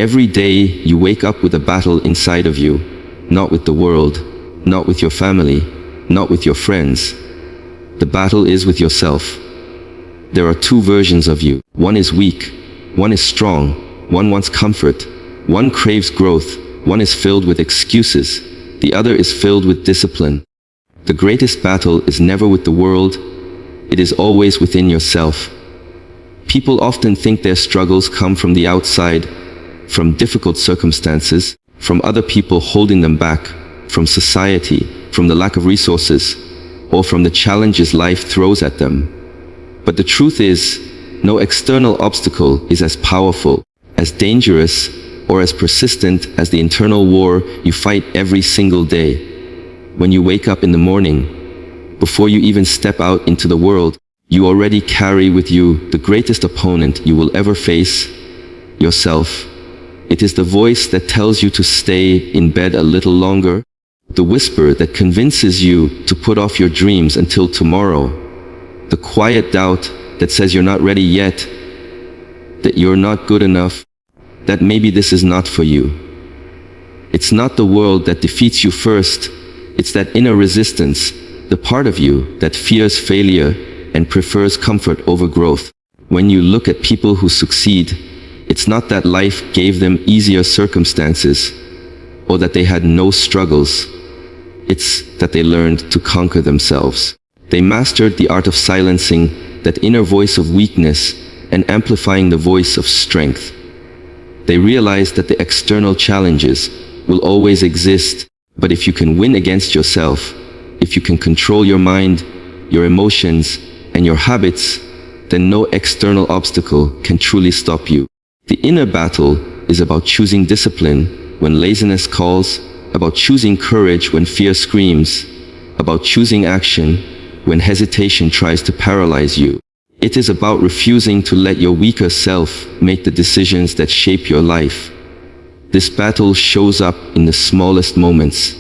Every day you wake up with a battle inside of you, not with the world, not with your family, not with your friends. The battle is with yourself. There are two versions of you. One is weak, one is strong, one wants comfort, one craves growth, one is filled with excuses, the other is filled with discipline. The greatest battle is never with the world, it is always within yourself. People often think their struggles come from the outside, from difficult circumstances, from other people holding them back, from society, from the lack of resources, or from the challenges life throws at them. But the truth is, no external obstacle is as powerful, as dangerous, or as persistent as the internal war you fight every single day. When you wake up in the morning, before you even step out into the world, you already carry with you the greatest opponent you will ever face, yourself. It is the voice that tells you to stay in bed a little longer, the whisper that convinces you to put off your dreams until tomorrow, the quiet doubt that says you're not ready yet, that you're not good enough, that maybe this is not for you. It's not the world that defeats you first, it's that inner resistance, the part of you that fears failure and prefers comfort over growth. When you look at people who succeed, it's not that life gave them easier circumstances, or that they had no struggles. It's that they learned to conquer themselves. They mastered the art of silencing that inner voice of weakness and amplifying the voice of strength. They realized that the external challenges will always exist, but if you can win against yourself, if you can control your mind, your emotions, and your habits, then no external obstacle can truly stop you. The inner battle is about choosing discipline when laziness calls, about choosing courage when fear screams, about choosing action when hesitation tries to paralyze you. It is about refusing to let your weaker self make the decisions that shape your life. This battle shows up in the smallest moments.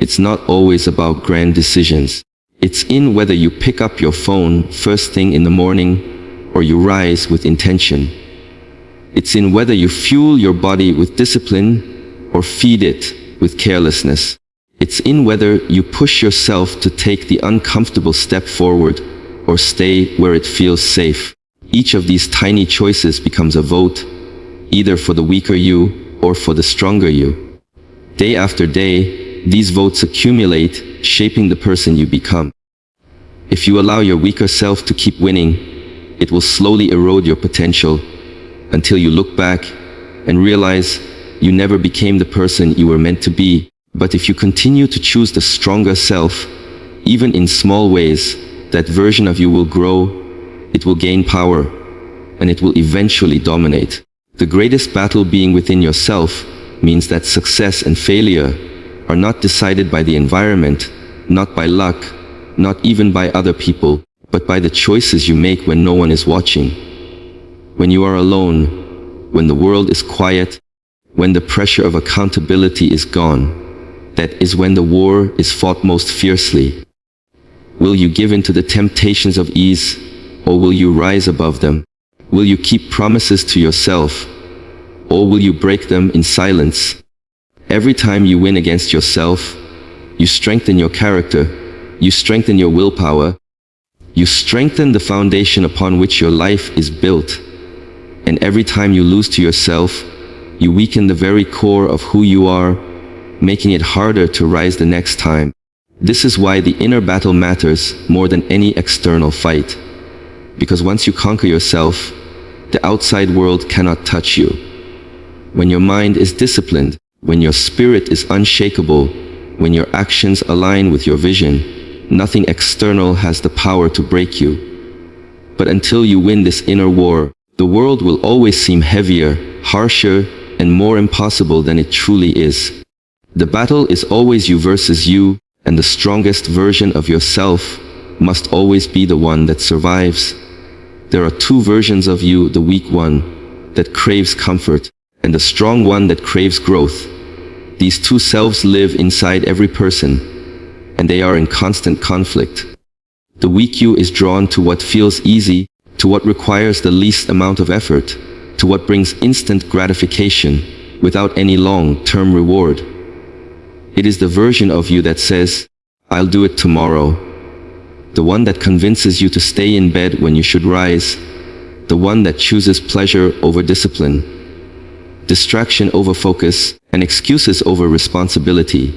It's not always about grand decisions. It's in whether you pick up your phone first thing in the morning or you rise with intention. It's in whether you fuel your body with discipline or feed it with carelessness. It's in whether you push yourself to take the uncomfortable step forward or stay where it feels safe. Each of these tiny choices becomes a vote, either for the weaker you or for the stronger you. Day after day, these votes accumulate, shaping the person you become. If you allow your weaker self to keep winning, it will slowly erode your potential until you look back and realize you never became the person you were meant to be. But if you continue to choose the stronger self, even in small ways, that version of you will grow, it will gain power, and it will eventually dominate. The greatest battle being within yourself means that success and failure are not decided by the environment, not by luck, not even by other people, but by the choices you make when no one is watching. When you are alone, when the world is quiet, when the pressure of accountability is gone, that is when the war is fought most fiercely. Will you give in to the temptations of ease, or will you rise above them? Will you keep promises to yourself, or will you break them in silence? Every time you win against yourself, you strengthen your character, you strengthen your willpower, you strengthen the foundation upon which your life is built. And every time you lose to yourself, you weaken the very core of who you are, making it harder to rise the next time. This is why the inner battle matters more than any external fight. Because once you conquer yourself, the outside world cannot touch you. When your mind is disciplined, when your spirit is unshakable, when your actions align with your vision, nothing external has the power to break you. But until you win this inner war, the world will always seem heavier, harsher, and more impossible than it truly is. The battle is always you versus you, and the strongest version of yourself must always be the one that survives. There are two versions of you, the weak one that craves comfort, and the strong one that craves growth. These two selves live inside every person, and they are in constant conflict. The weak you is drawn to what feels easy, to what requires the least amount of effort, to what brings instant gratification. without any long-term reward. It is the version of you that says, "I'll do it tomorrow." The one that convinces you to stay in bed when you should rise. The one that chooses pleasure over discipline, distraction over focus, and excuses over responsibility.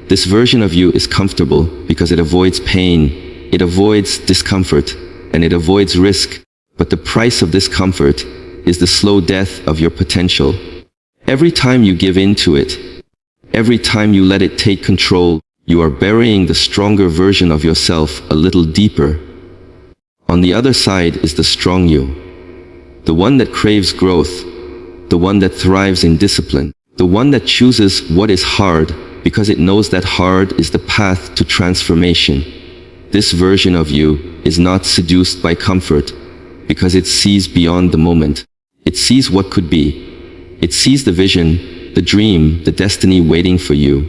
This version of you is comfortable because it avoids pain, it avoids discomfort, and it avoids risk. But the price of this comfort is the slow death of your potential. Every time you give in to it, every time you let it take control, you are burying the stronger version of yourself a little deeper. On the other side is the strong you. The one that craves growth, the one that thrives in discipline, the one that chooses what is hard because it knows that hard is the path to transformation. This version of you is not seduced by comfort because it sees beyond the moment. It sees what could be. It sees the vision, the dream, the destiny waiting for you.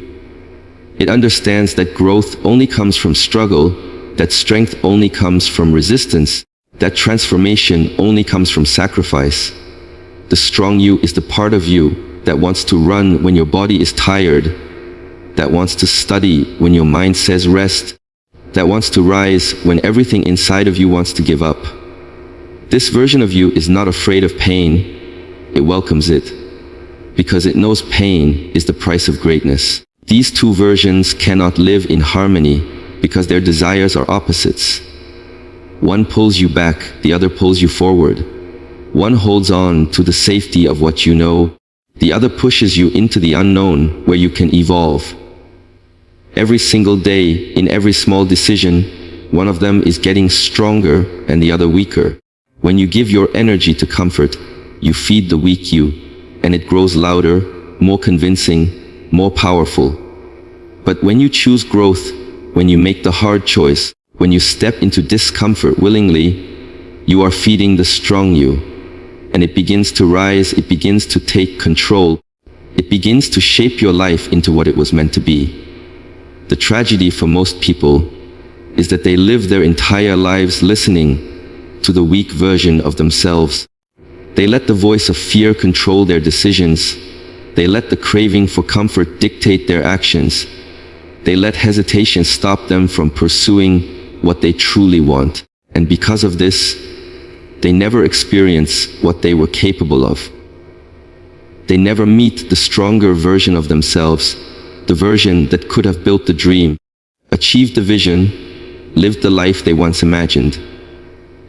It understands that growth only comes from struggle, that strength only comes from resistance, that transformation only comes from sacrifice. The strong you is the part of you that wants to run when your body is tired, that wants to study when your mind says rest, that wants to rise when everything inside of you wants to give up. This version of you is not afraid of pain, it welcomes it, because it knows pain is the price of greatness. These two versions cannot live in harmony because their desires are opposites. One pulls you back, the other pulls you forward. One holds on to the safety of what you know, the other pushes you into the unknown where you can evolve. Every single day, in every small decision, one of them is getting stronger and the other weaker. When you give your energy to comfort, you feed the weak you, and it grows louder, more convincing, more powerful. But when you choose growth, when you make the hard choice, when you step into discomfort willingly, you are feeding the strong you. And it begins to rise, it begins to take control. It begins to shape your life into what it was meant to be. The tragedy for most people is that they live their entire lives listening to the weak version of themselves. They let the voice of fear control their decisions. They let the craving for comfort dictate their actions. They let hesitation stop them from pursuing what they truly want. And because of this, they never experience what they were capable of. They never meet the stronger version of themselves, the version that could have built the dream, achieved the vision, lived the life they once imagined.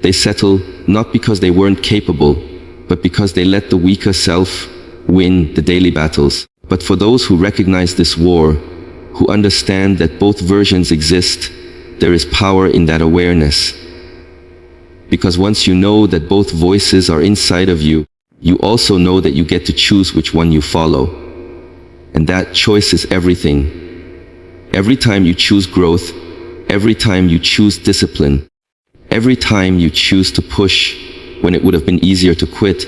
They settle not because they weren't capable, but because they let the weaker self win the daily battles. But for those who recognize this war, who understand that both versions exist, there is power in that awareness. Because once you know that both voices are inside of you, you also know that you get to choose which one you follow. And that choice is everything. Every time you choose growth, every time you choose discipline, every time you choose to push when it would have been easier to quit,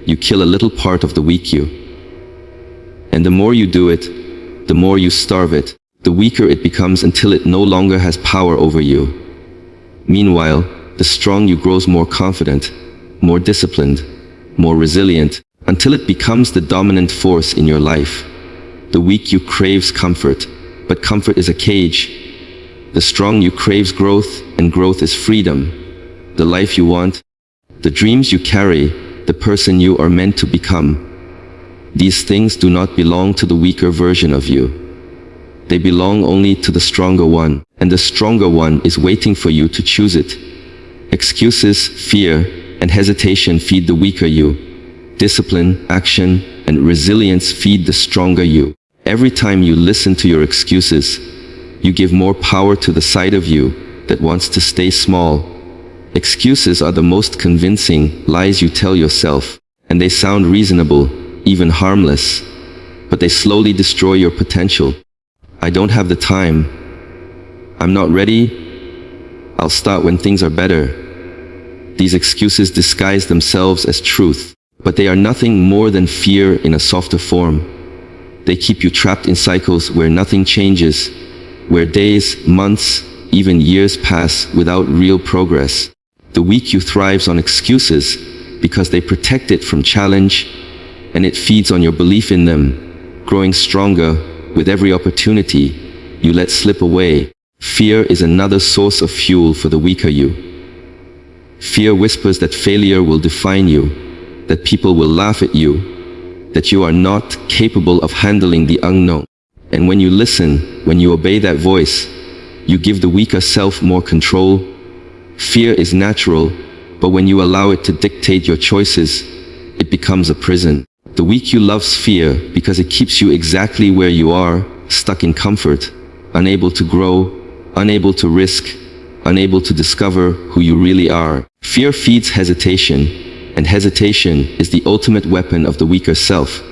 you kill a little part of the weak you. And the more you do it, the more you starve it, the weaker it becomes until it no longer has power over you. Meanwhile, the strong you grows more confident, more disciplined, more resilient, until it becomes the dominant force in your life. The weak you craves comfort, but comfort is a cage. The strong you craves growth, and growth is freedom. The life you want, the dreams you carry, the person you are meant to become. These things do not belong to the weaker version of you. They belong only to the stronger one, and the stronger one is waiting for you to choose it. Excuses, fear, and hesitation feed the weaker you. Discipline, action, and resilience feed the stronger you. Every time you listen to your excuses, you give more power to the side of you that wants to stay small. Excuses are the most convincing lies you tell yourself, and they sound reasonable, even harmless, but they slowly destroy your potential. I don't have the time. I'm not ready. I'll start when things are better. These excuses disguise themselves as truth, but they are nothing more than fear in a softer form. They keep you trapped in cycles where nothing changes, where days, months, even years pass without real progress. The weak you thrives on excuses because they protect it from challenge, and it feeds on your belief in them, growing stronger with every opportunity you let slip away. Fear is another source of fuel for the weaker you. Fear whispers that failure will define you, that people will laugh at you, that you are not capable of handling the unknown. And when you listen, when you obey that voice, you give the weaker self more control. Fear is natural, but when you allow it to dictate your choices, it becomes a prison. The weak you loves fear because it keeps you exactly where you are, stuck in comfort, unable to grow, unable to risk, unable to discover who you really are. Fear feeds hesitation, and hesitation is the ultimate weapon of the weaker self.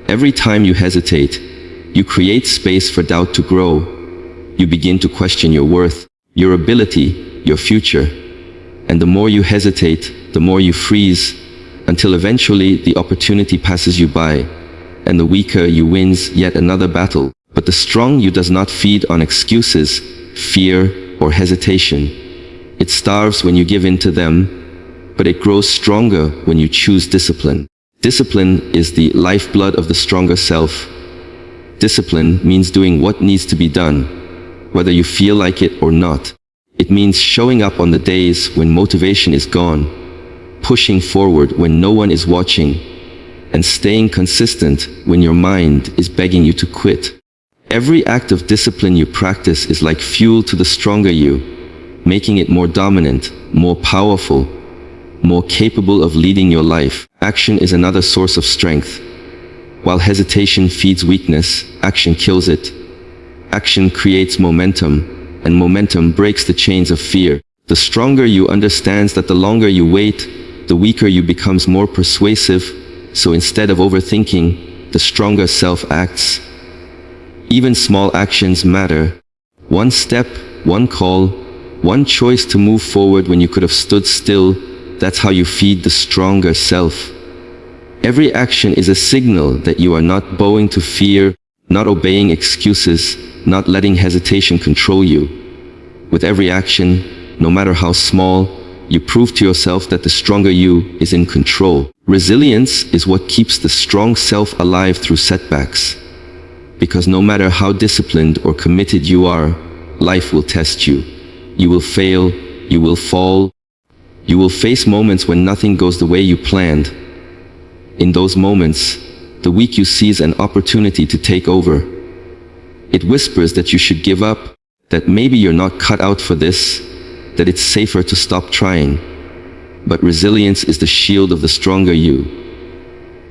Every time you hesitate, you create space for doubt to grow. You begin to question your worth, your ability, your future. And the more you hesitate, the more you freeze, until eventually the opportunity passes you by, and the weaker you wins yet another battle. But the strong you does not feed on excuses, fear, or hesitation. It starves when you give in to them, but it grows stronger when you choose discipline. Discipline is the lifeblood of the stronger self. Discipline means doing what needs to be done, whether you feel like it or not. It means showing up on the days when motivation is gone, pushing forward when no one is watching, and staying consistent when your mind is begging you to quit. Every act of discipline you practice is like fuel to the stronger you, making it more dominant, more powerful, more capable of leading your life. Action is another source of strength. While hesitation feeds weakness, action kills it. Action creates momentum, and momentum breaks the chains of fear. The stronger you understands that the longer you wait, the weaker you becomes more persuasive, so instead of overthinking, the stronger self acts. Even small actions matter. One step, one call, one choice to move forward when you could have stood still, that's how you feed the stronger self. Every action is a signal that you are not bowing to fear, not obeying excuses, not letting hesitation control you. With every action, no matter how small, you prove to yourself that the stronger you is in control. Resilience is what keeps the strong self alive through setbacks. Because no matter how disciplined or committed you are, life will test you. You will fail, you will fall. You will face moments when nothing goes the way you planned. In those moments, the weak you seize an opportunity to take over. It whispers that you should give up, that maybe you're not cut out for this, that it's safer to stop trying. But resilience is the shield of the stronger you.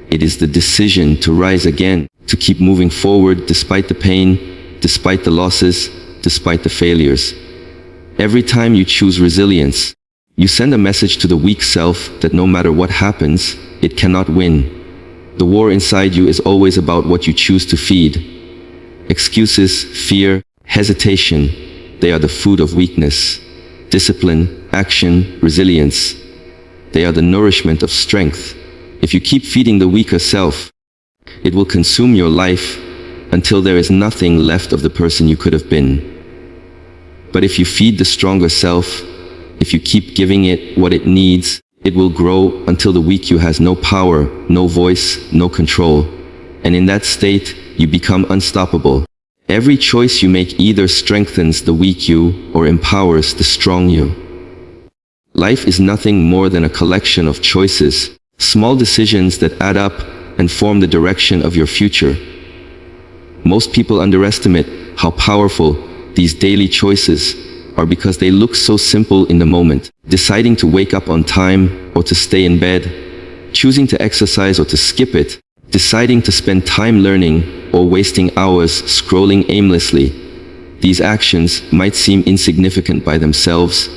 It is the decision to rise again, to keep moving forward despite the pain, despite the losses, despite the failures. Every time you choose resilience, you send a message to the weak self that no matter what happens, it cannot win. The war inside you is always about what you choose to feed. Excuses, fear, hesitation, they are the food of weakness. Discipline, action, resilience, they are the nourishment of strength. If you keep feeding the weaker self, it will consume your life until there is nothing left of the person you could have been. But if you feed the stronger self, if you keep giving it what it needs, it will grow until the weak you has no power, no voice, no control. And in that state, you become unstoppable. Every choice you make either strengthens the weak you or empowers the strong you. Life is nothing more than a collection of choices, small decisions that add up and form the direction of your future. Most people underestimate how powerful these daily choices are because they look so simple in the moment. Deciding to wake up on time or to stay in bed, choosing to exercise or to skip it, deciding to spend time learning or wasting hours scrolling aimlessly. These actions might seem insignificant by themselves,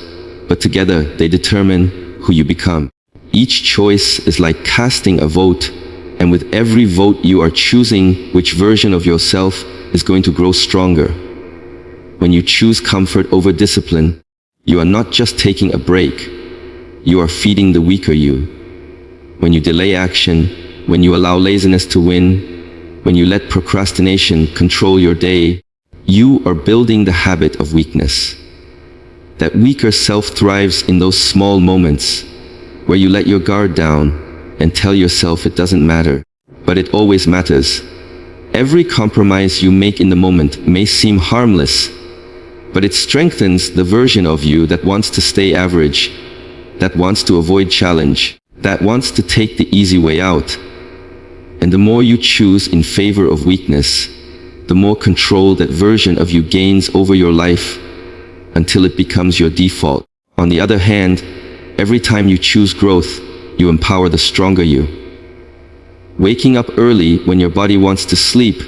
but together they determine who you become. Each choice is like casting a vote, and with every vote you are choosing which version of yourself is going to grow stronger. When you choose comfort over discipline, you are not just taking a break, you are feeding the weaker you. When you delay action, when you allow laziness to win, when you let procrastination control your day, you are building the habit of weakness. That weaker self thrives in those small moments where you let your guard down and tell yourself it doesn't matter. but it always matters. Every compromise you make in the moment may seem harmless, but it strengthens the version of you that wants to stay average, that wants to avoid challenge, that wants to take the easy way out. And the more you choose in favor of weakness, the more control that version of you gains over your life until it becomes your default. On the other hand, every time you choose growth, you empower the stronger you. Waking up early when your body wants to sleep,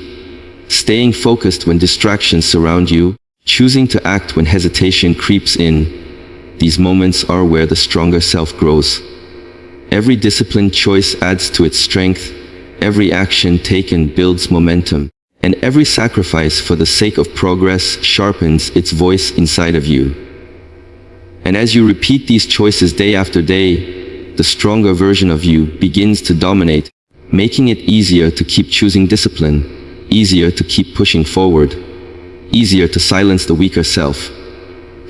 staying focused when distractions surround you, choosing to act when hesitation creeps in, these moments are where the stronger self grows. Every disciplined choice adds to its strength, every action taken builds momentum, and every sacrifice for the sake of progress sharpens its voice inside of you. And as you repeat these choices day after day, the stronger version of you begins to dominate, making it easier to keep choosing discipline, easier to keep pushing forward, easier to silence the weaker self.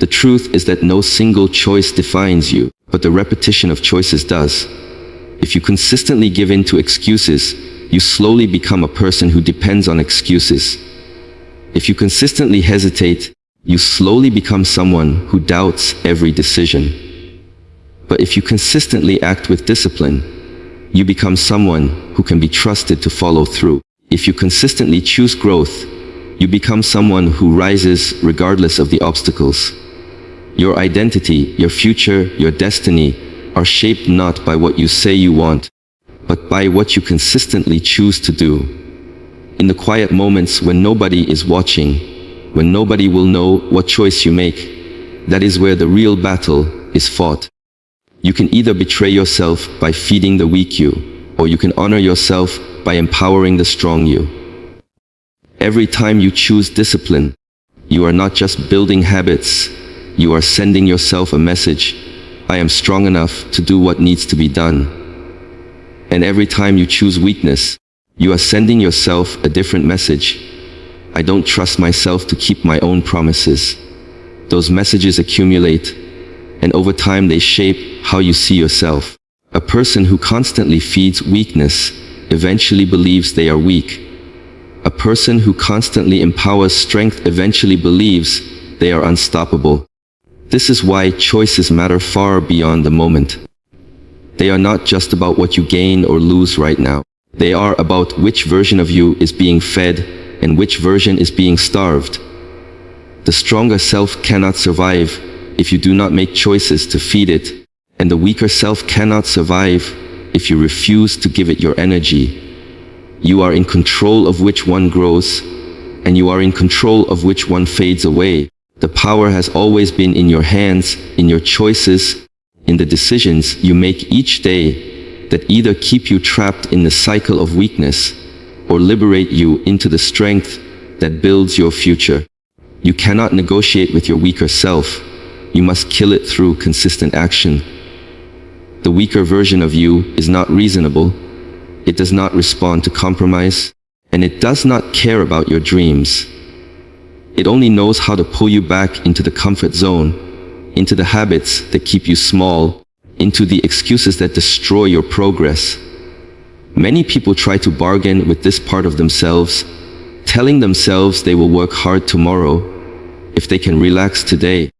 The truth is that no single choice defines you, but the repetition of choices does. If you consistently give in to excuses, you slowly become a person who depends on excuses. If you consistently hesitate, you slowly become someone who doubts every decision. But if you consistently act with discipline, you become someone who can be trusted to follow through. If you consistently choose growth, you become someone who rises regardless of the obstacles. Your identity, your future, your destiny are shaped not by what you say you want, but by what you consistently choose to do. In the quiet moments when nobody is watching, when nobody will know what choice you make, that is where the real battle is fought. You can either betray yourself by feeding the weak you, or you can honor yourself by empowering the strong you. Every time you choose discipline, you are not just building habits, you are sending yourself a message: I am strong enough to do what needs to be done. And every time you choose weakness, you are sending yourself a different message: I don't trust myself to keep my own promises. Those messages accumulate, and over time they shape how you see yourself. A person who constantly feeds weakness eventually believes they are weak. A person who constantly empowers strength eventually believes they are unstoppable. This is why choices matter far beyond the moment. They are not just about what you gain or lose right now. They are about which version of you is being fed and which version is being starved. The stronger self cannot survive if you do not make choices to feed it, and the weaker self cannot survive if you refuse to give it your energy. You are in control of which one grows, and you are in control of which one fades away. The power has always been in your hands, in your choices, in the decisions you make each day that either keep you trapped in the cycle of weakness or liberate you into the strength that builds your future. You cannot negotiate with your weaker self. You must kill it through consistent action. The weaker version of you is not reasonable. It does not respond to compromise, and it does not care about your dreams. It only knows how to pull you back into the comfort zone, into the habits that keep you small, into the excuses that destroy your progress. Many people try to bargain with this part of themselves, telling themselves they will work hard tomorrow if they can relax today,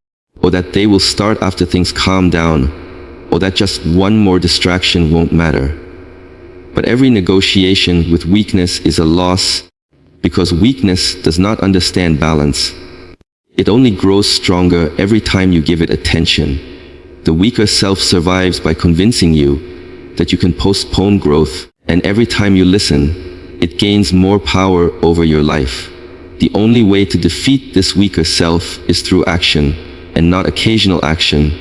or that they will start after things calm down, or that just one more distraction won't matter. But every negotiation with weakness is a loss, because weakness does not understand balance. It only grows stronger every time you give it attention. The weaker self survives by convincing you that you can postpone growth, and every time you listen, it gains more power over your life. The only way to defeat this weaker self is through action, and not occasional action,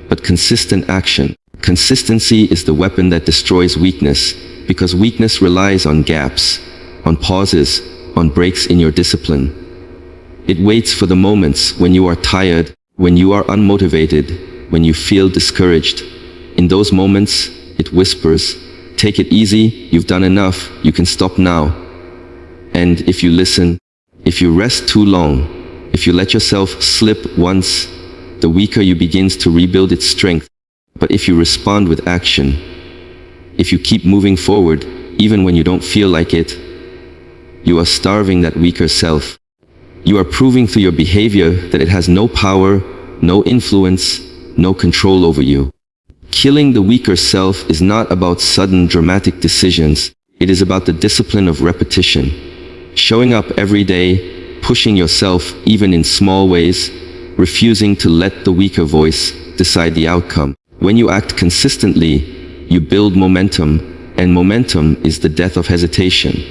but consistent action. Consistency is the weapon that destroys weakness, because weakness relies on gaps, on pauses, on breaks in your discipline. It waits for the moments when you are tired, when you are unmotivated, when you feel discouraged. In those moments, it whispers, "Take it easy, you've done enough, you can stop now." And if you listen, if you rest too long, if you let yourself slip once, the weaker you begins to rebuild its strength. But if you respond with action, if you keep moving forward, even when you don't feel like it, you are starving that weaker self. You are proving through your behavior that it has no power, no influence, no control over you. Killing the weaker self is not about sudden dramatic decisions. It is about the discipline of repetition. Showing up every day, pushing yourself even in small ways, refusing to let the weaker voice decide the outcome. When you act consistently, you build momentum, and momentum is the death of hesitation.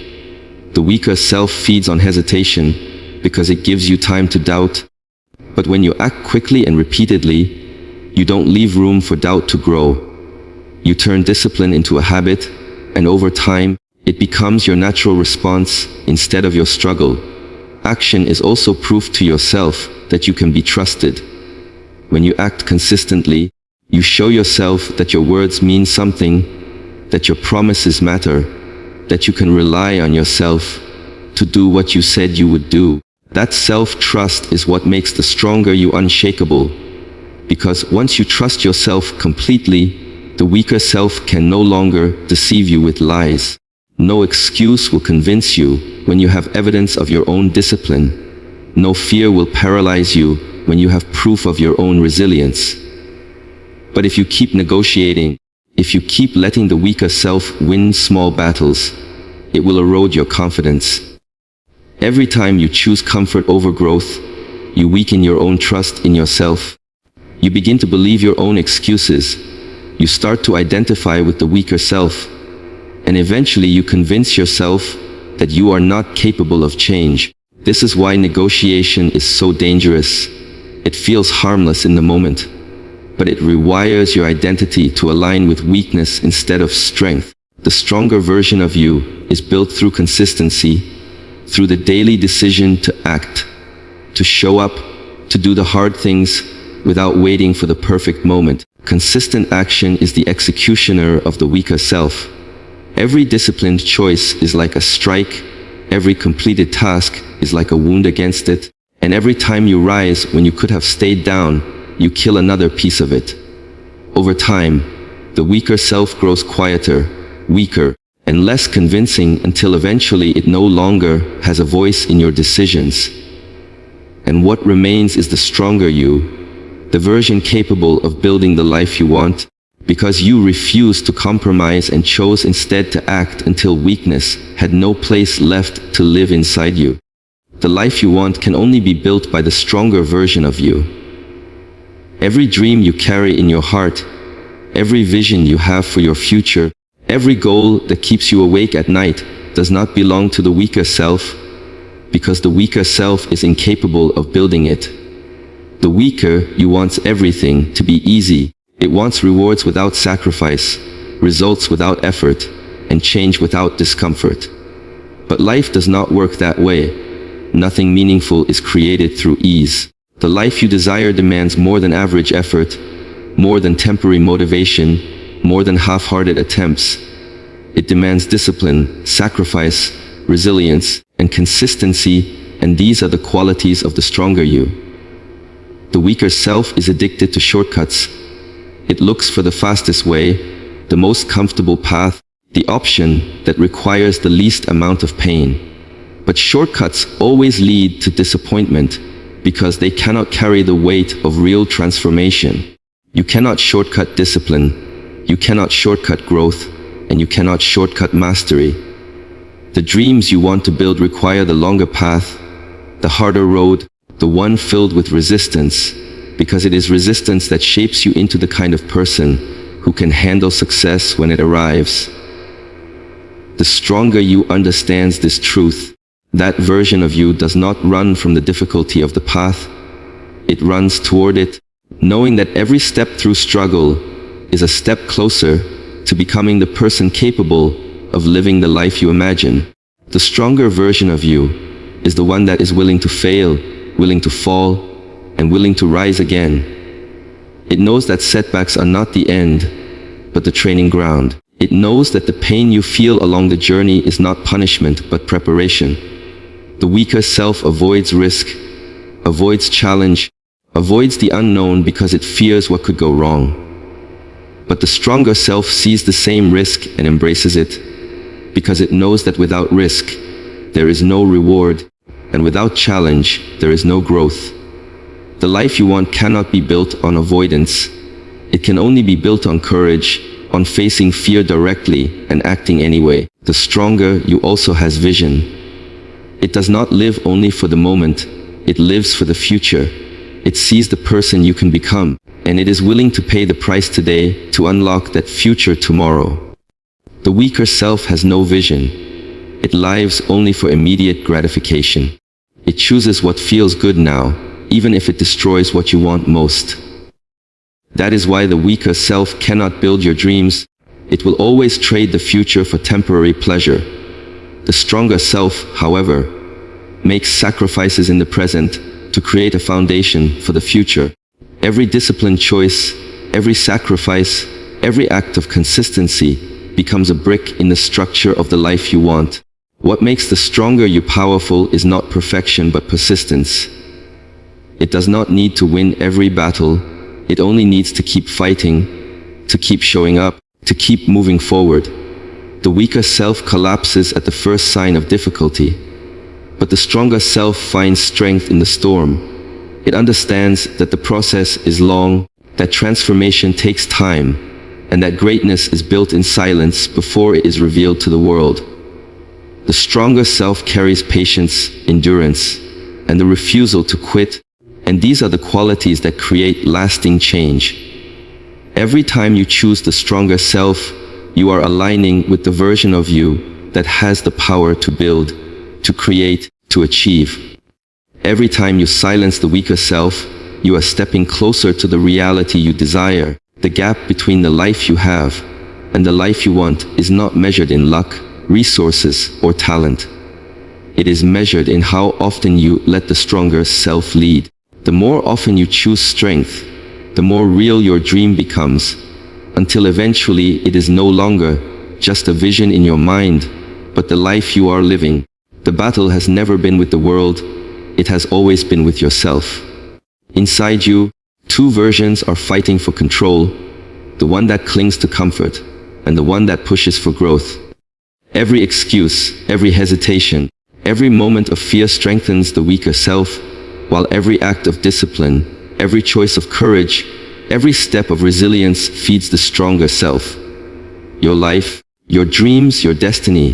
The weaker self feeds on hesitation because it gives you time to doubt. But when you act quickly and repeatedly, you don't leave room for doubt to grow. You turn discipline into a habit, and over time, it becomes your natural response instead of your struggle. Action is also proof to yourself that you can be trusted. When you act consistently, you show yourself that your words mean something, that your promises matter, that you can rely on yourself to do what you said you would do. That self-trust is what makes the stronger you unshakable. Because once you trust yourself completely, the weaker self can no longer deceive you with lies. No excuse will convince you when you have evidence of your own discipline. No fear will paralyze you when you have proof of your own resilience. But if you keep negotiating, if you keep letting the weaker self win small battles, it will erode your confidence. Every time you choose comfort over growth, you weaken your own trust in yourself. You begin to believe your own excuses. You start to identify with the weaker self. And eventually you convince yourself that you are not capable of change. This is why negotiation is so dangerous. It feels harmless in the moment, but it rewires your identity to align with weakness instead of strength. The stronger version of you is built through consistency, through the daily decision to act, to show up, to do the hard things without waiting for the perfect moment. Consistent action is the executioner of the weaker self. Every disciplined choice is like a strike, every completed task is like a wound against it, and every time you rise when you could have stayed down, you kill another piece of it. Over time, the weaker self grows quieter, weaker, and less convincing until eventually it no longer has a voice in your decisions. And what remains is the stronger you, the version capable of building the life you want, because you refused to compromise and chose instead to act until weakness had no place left to live inside you. The life you want can only be built by the stronger version of you. Every dream you carry in your heart, every vision you have for your future, every goal that keeps you awake at night does not belong to the weaker self, because the weaker self is incapable of building it. The weaker you wants everything to be easy. It wants rewards without sacrifice, results without effort, and change without discomfort. But life does not work that way. Nothing meaningful is created through ease. The life you desire demands more than average effort, more than temporary motivation, more than half-hearted attempts. It demands discipline, sacrifice, resilience, and consistency, and these are the qualities of the stronger you. The weaker self is addicted to shortcuts. It looks for the fastest way, the most comfortable path, the option that requires the least amount of pain. But shortcuts always lead to disappointment because they cannot carry the weight of real transformation. You cannot shortcut discipline, you cannot shortcut growth, and you cannot shortcut mastery. The dreams you want to build require the longer path, the harder road, the one filled with resistance, because it is resistance that shapes you into the kind of person who can handle success when it arrives. The stronger you understands this truth, that version of you does not run from the difficulty of the path. It runs toward it, knowing that every step through struggle is a step closer to becoming the person capable of living the life you imagine. The stronger version of you is the one that is willing to fail, willing to fall, and willing to rise again. It knows that setbacks are not the end, but the training ground. It knows that the pain you feel along the journey is not punishment, but preparation. The weaker self avoids risk, avoids challenge, avoids the unknown because it fears what could go wrong. But the stronger self sees the same risk and embraces it. because it knows that without risk, there is no reward, and without challenge, there is no growth. The life you want cannot be built on avoidance. It can only be built on courage, on facing fear directly and acting anyway. The stronger you also has vision. It does not live only for the moment, it lives for the future. It sees the person you can become, and it is willing to pay the price today to unlock that future tomorrow. The weaker self has no vision. It lives only for immediate gratification. It chooses what feels good now, even if it destroys what you want most. That is why the weaker self cannot build your dreams. It will always trade the future for temporary pleasure. The stronger self, however, makes sacrifices in the present to create a foundation for the future. Every disciplined choice, every sacrifice, every act of consistency becomes a brick in the structure of the life you want. What makes the stronger you powerful is not perfection but persistence. It does not need to win every battle. It only needs to keep fighting, to keep showing up, to keep moving forward. The weaker self collapses at the first sign of difficulty, but the stronger self finds strength in the storm. It understands that the process is long, that transformation takes time, and that greatness is built in silence before it is revealed to the world. The stronger self carries patience, endurance, and the refusal to quit, and these are the qualities that create lasting change. Every time you choose the stronger self, you are aligning with the version of you that has the power to build, to create, to achieve. Every time you silence the weaker self, you are stepping closer to the reality you desire. The gap between the life you have and the life you want is not measured in luck, resources, or talent. It is measured in how often you let the stronger self lead. The more often you choose strength, the more real your dream becomes, until eventually it is no longer just a vision in your mind, but the life you are living. The battle has never been with the world, it has always been with yourself. Inside you, two versions are fighting for control, the one that clings to comfort, and the one that pushes for growth. Every excuse, every hesitation, every moment of fear strengthens the weaker self, while every act of discipline, every choice of courage, every step of resilience feeds the stronger self. Your life, your dreams, your destiny,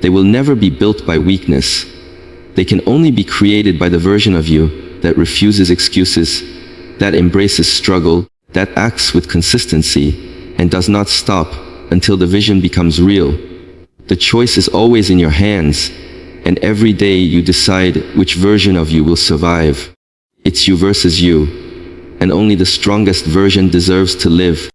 they will never be built by weakness. They can only be created by the version of you that refuses excuses, that embraces struggle, that acts with consistency, and does not stop until the vision becomes real. The choice is always in your hands, and every day you decide which version of you will survive. It's you versus you, and only the strongest version deserves to live.